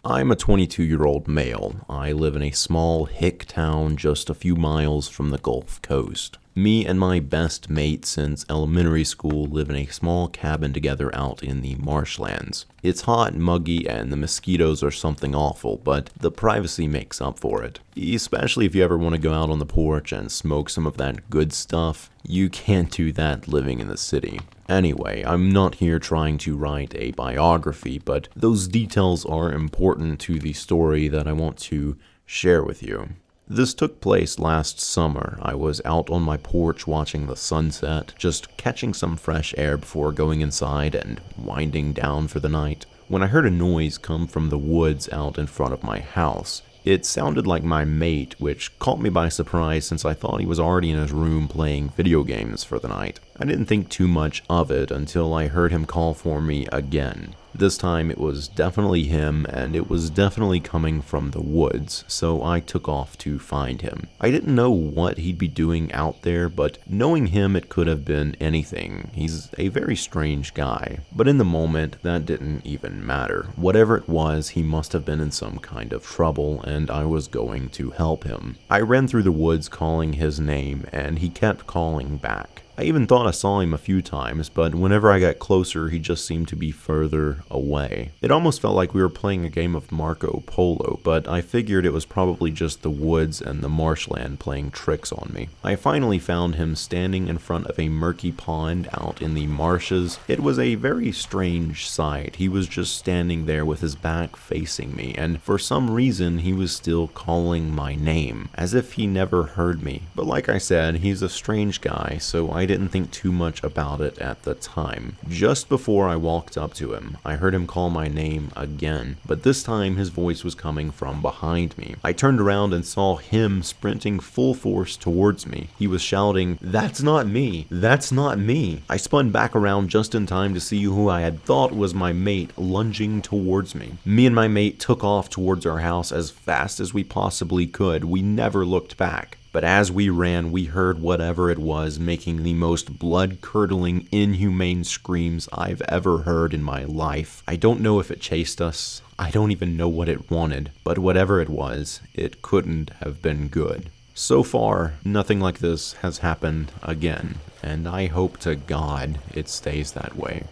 I'm a 22-year-old male. I live in a small hick town just a few miles from the Gulf Coast. Me and my best mate since elementary school live in a small cabin together out in the marshlands. It's hot and muggy and the mosquitoes are something awful, but the privacy makes up for it. Especially if you ever want to go out on the porch and smoke some of that good stuff. You can't do that living in the city. Anyway, I'm not here trying to write a biography, but those details are important to the story that I want to share with you. This took place last summer. I was out on my porch watching the sunset, just catching some fresh air before going inside and winding down for the night, when I heard a noise come from the woods out in front of my house. It sounded like my mate, which caught me by surprise since I thought he was already in his room playing video games for the night. I didn't think too much of it until I heard him call for me again. This time it was definitely him, and it was definitely coming from the woods, so I took off to find him. I didn't know what he'd be doing out there, but knowing him, it could have been anything. He's a very strange guy. But in the moment, that didn't even matter. Whatever it was, he must have been in some kind of trouble, and I was going to help him. I ran through the woods calling his name, and he kept calling back. I even thought I saw him a few times, but whenever I got closer, he just seemed to be further away. It almost felt like we were playing a game of Marco Polo, but I figured it was probably just the woods and the marshland playing tricks on me. I finally found him standing in front of a murky pond out in the marshes. It was a very strange sight. He was just standing there with his back facing me, and for some reason, he was still calling my name, as if he never heard me. But like I said, he's a strange guy, so I didn't think too much about it at the time. Just before I walked up to him, I heard him call my name again, but this time his voice was coming from behind me. I turned around and saw him sprinting full force towards me. He was shouting, "That's not me! That's not me!" I spun back around just in time to see who I had thought was my mate lunging towards me. Me and my mate took off towards our house as fast as we possibly could. We never looked back. But as we ran, we heard whatever it was making the most blood-curdling, inhumane screams I've ever heard in my life. I don't know if it chased us. I don't even know what it wanted. But whatever it was, it couldn't have been good. So far, nothing like this has happened again, and I hope to God it stays that way.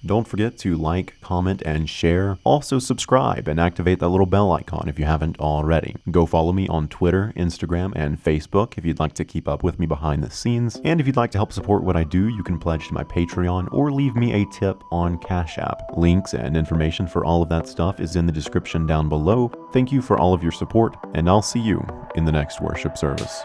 Don't forget to like, comment, and share. Also subscribe and activate that little bell icon if you haven't already. Go follow me on Twitter, Instagram, and Facebook if you'd like to keep up with me behind the scenes. And if you'd like to help support what I do, you can pledge to my Patreon or leave me a tip on Cashapp. Links and information for all of that stuff is in the description down below. Thank you for all of your support, and I'll see you in the next worship service.